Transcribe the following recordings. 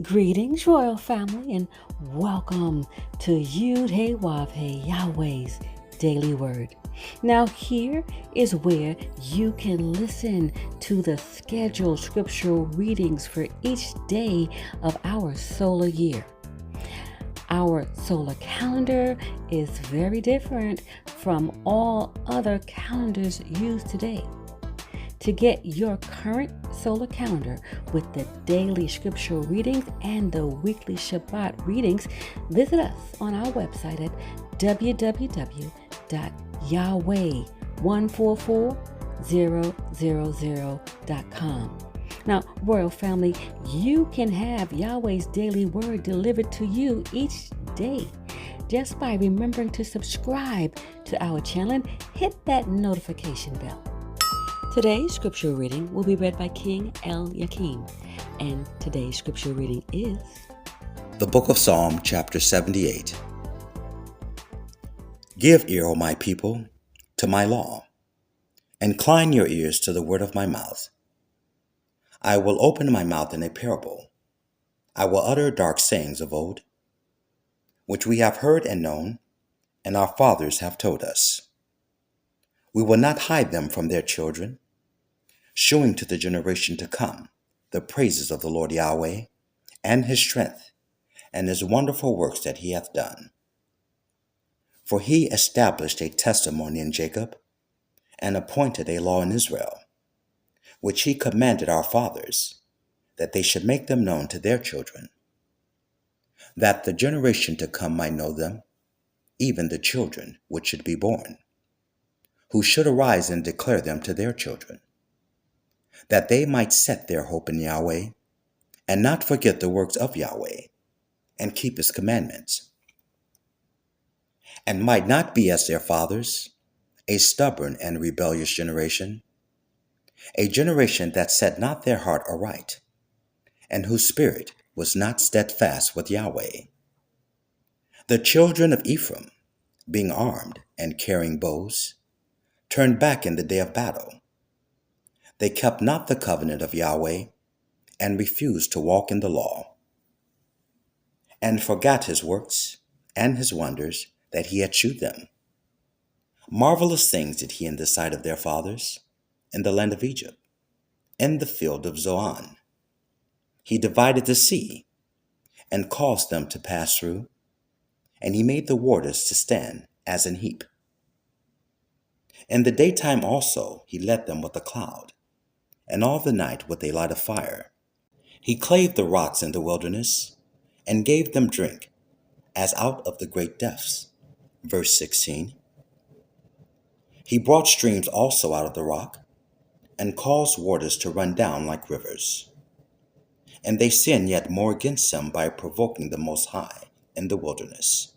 Greetings, royal family, and welcome to Yud Hey Wav Hey Yahweh's Daily Word. Now, here is where you can listen to the scheduled scriptural readings for each day of our solar year. Our solar calendar is very different from all other calendars used today. To get your current solar calendar with the daily scriptural readings and the weekly Shabbat readings, visit us on our website at www.yahweh144000.com. Now, Royal Family, you can have Yahweh's daily word delivered to you each day just by remembering to subscribe to our channel and hit that notification bell. Today's scripture reading will be read by King El-Yakim, and today's scripture reading is The Book of Psalm, chapter 78. Give ear, O my people, to my law. Incline your ears to the word of my mouth. I will open my mouth in a parable. I will utter dark sayings of old, which we have heard and known, and our fathers have told us. We will not hide them from their children, showing to the generation to come the praises of the Lord Yahweh, and his strength, and his wonderful works that he hath done. For he established a testimony in Jacob, and appointed a law in Israel, which he commanded our fathers, that they should make them known to their children, that the generation to come might know them, even the children which should be born, who should arise and declare them to their children, that they might set their hope in Yahweh, and not forget the works of Yahweh, and keep his commandments, and might not be as their fathers, a stubborn and rebellious generation, a generation that set not their heart aright, and whose spirit was not steadfast with Yahweh. The children of Ephraim, being armed and carrying bows, turned back in the day of battle. They kept not the covenant of Yahweh, and refused to walk in the law, and forgot his works and his wonders that he had shewed them. Marvelous things did he in the sight of their fathers, in the land of Egypt, in the field of Zoan. He divided the sea, and caused them to pass through, and he made the waters to stand as an heap. In the daytime also he led them with a cloud, and all the night with a light of fire. He clave the rocks in the wilderness, and gave them drink, as out of the great depths. Verse 16. He brought streams also out of the rock, and caused waters to run down like rivers. And they sinned yet more against him by provoking the Most High in the wilderness.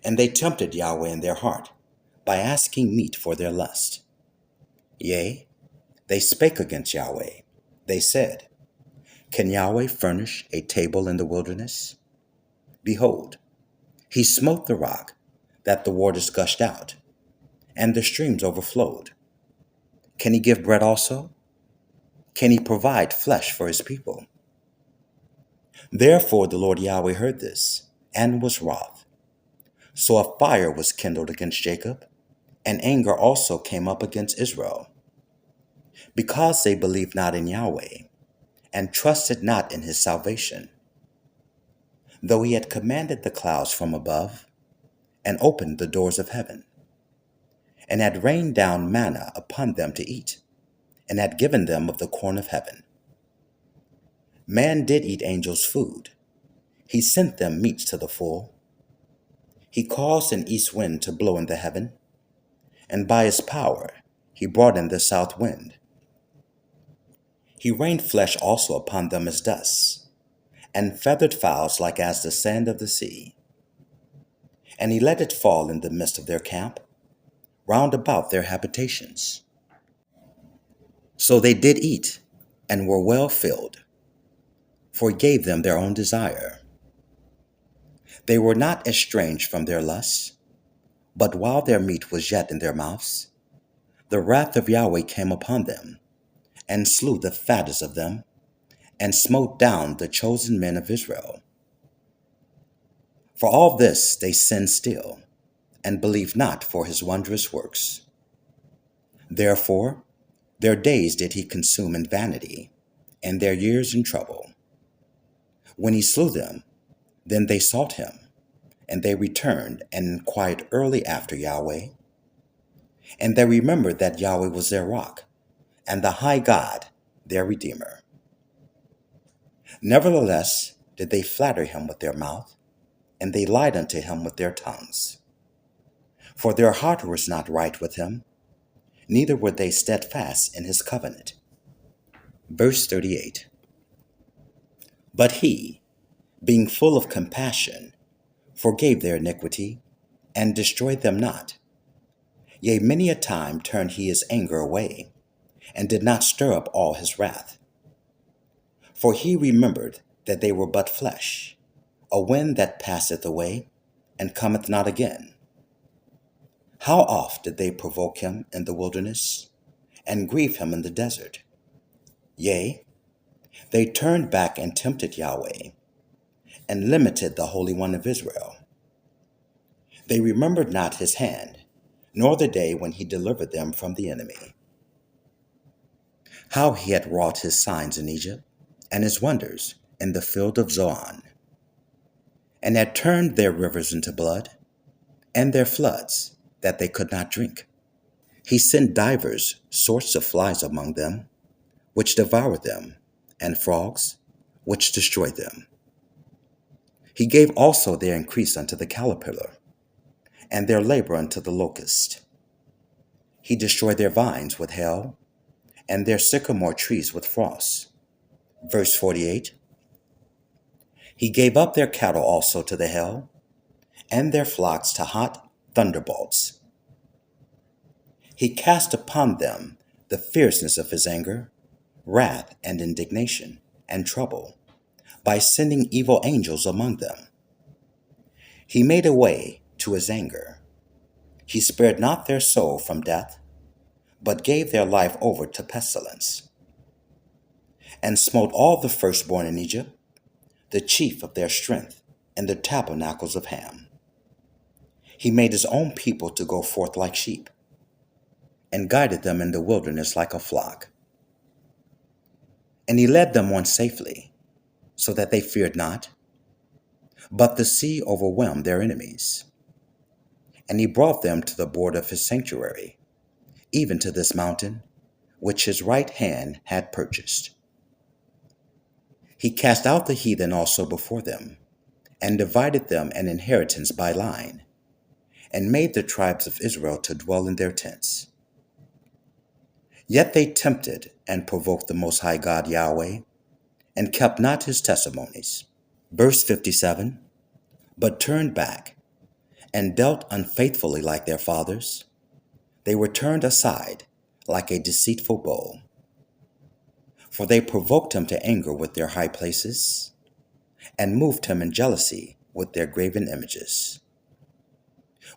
And they tempted Yahweh in their heart, by asking meat for their lust. Yea, they spake against Yahweh. They said, Can Yahweh furnish a table in the wilderness? Behold, he smote the rock, that the waters gushed out, and the streams overflowed. Can he give bread also? Can he provide flesh for his people? Therefore the Lord Yahweh heard this, and was wroth. So a fire was kindled against Jacob, and anger also came up against Israel, because they believed not in Yahweh, and trusted not in his salvation. Though he had commanded the clouds from above, and opened the doors of heaven, and had rained down manna upon them to eat, and had given them of the corn of heaven. Man did eat angels' food. He sent them meats to the full. He caused an east wind to blow in the heaven, and by his power he brought in the south wind. He rained flesh also upon them as dust, and feathered fowls like as the sand of the sea. And he let it fall in the midst of their camp, round about their habitations. So they did eat, and were well filled, for he gave them their own desire. They were not estranged from their lusts, but while their meat was yet in their mouths, the wrath of Yahweh came upon them, and slew the fattest of them, and smote down the chosen men of Israel. For all this they sinned still, and believed not for his wondrous works. Therefore their days did he consume in vanity, and their years in trouble. When he slew them, then they sought him, and they returned and inquired early after Yahweh. And they remembered that Yahweh was their rock, and the high God their Redeemer. Nevertheless did they flatter him with their mouth, and they lied unto him with their tongues. For their heart was not right with him, neither were they steadfast in his covenant. Verse 38. But he, being full of compassion, forgave their iniquity, and destroyed them not. Yea, many a time turned he his anger away, and did not stir up all his wrath. For he remembered that they were but flesh, a wind that passeth away, and cometh not again. How oft did they provoke him in the wilderness, and grieve him in the desert? Yea, they turned back and tempted Yahweh, and limited the Holy One of Israel. They remembered not his hand, nor the day when he delivered them from the enemy. How he had wrought his signs in Egypt, and his wonders in the field of Zoan, and had turned their rivers into blood, and their floods, that they could not drink. He sent divers sorts of flies among them, which devoured them, and frogs, which destroyed them. He gave also their increase unto the caterpillar, and their labor unto the locust. He destroyed their vines with hail, and their sycamore trees with frost. Verse 48. He gave up their cattle also to the hail, and their flocks to hot thunderbolts. He cast upon them the fierceness of his anger, wrath, and indignation, and trouble, by sending evil angels among them. He made a way to his anger. He spared not their soul from death, but gave their life over to pestilence, and smote all the firstborn in Egypt, the chief of their strength, in the tabernacles of Ham. He made his own people to go forth like sheep, and guided them in the wilderness like a flock. And he led them on safely, so that they feared not. But the sea overwhelmed their enemies. And he brought them to the border of his sanctuary, even to this mountain, which his right hand had purchased. He cast out the heathen also before them, and divided them an inheritance by line, and made the tribes of Israel to dwell in their tents. Yet they tempted and provoked the Most High God Yahweh, and kept not his testimonies. Verse 57. But turned back, and dealt unfaithfully like their fathers. They were turned aside like a deceitful bow. For they provoked him to anger with their high places, and moved him in jealousy with their graven images.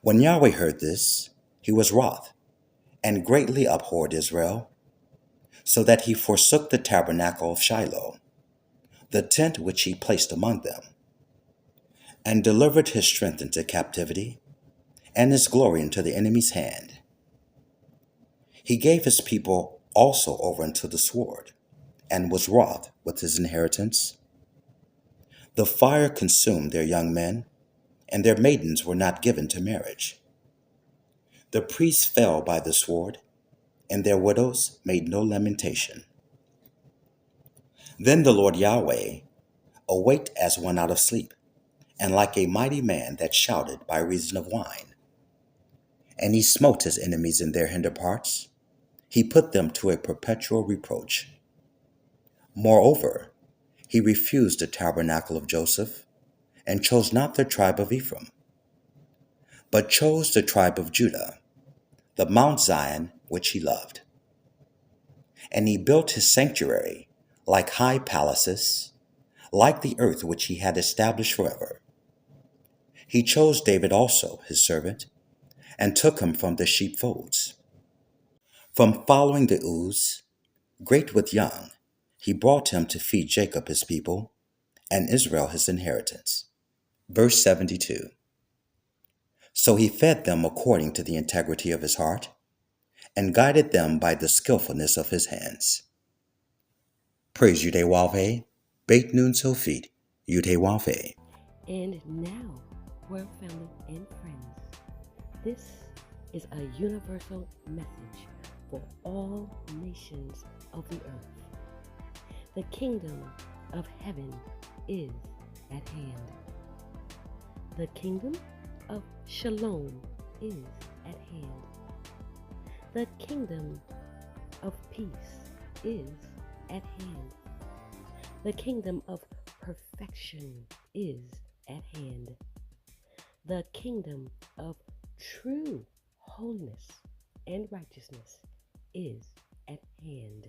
When Yahweh heard this, he was wroth, and greatly abhorred Israel, so that he forsook the tabernacle of Shiloh, the tent which he placed among them, and delivered his strength into captivity, and his glory into the enemy's hand. He gave his people also over unto the sword, and was wroth with his inheritance. The fire consumed their young men, and their maidens were not given to marriage. The priests fell by the sword, and their widows made no lamentation. Then the Lord Yahweh awaked as one out of sleep, and like a mighty man that shouted by reason of wine. And he smote his enemies in their hinder parts. He put them to a perpetual reproach. Moreover, he refused the tabernacle of Joseph, and chose not the tribe of Ephraim, but chose the tribe of Judah, the Mount Zion which he loved. And he built his sanctuary like high palaces, like the earth which he had established forever. He chose David also, his servant, and took him from the sheepfolds, from following the ewes, great with young, He brought him to feed Jacob his people, and Israel his inheritance. Verse 72. So he fed them according to the integrity of his heart, and guided them by the skillfulness of his hands. Praise Yahweh, Beit Nun Sofit, Yahweh. And now, world family and friends, this is a universal message for all nations of the earth. The kingdom of heaven is at hand. The kingdom of shalom is at hand. The kingdom of peace is at hand. The kingdom of perfection is at hand. The kingdom of true holiness and righteousness is at hand.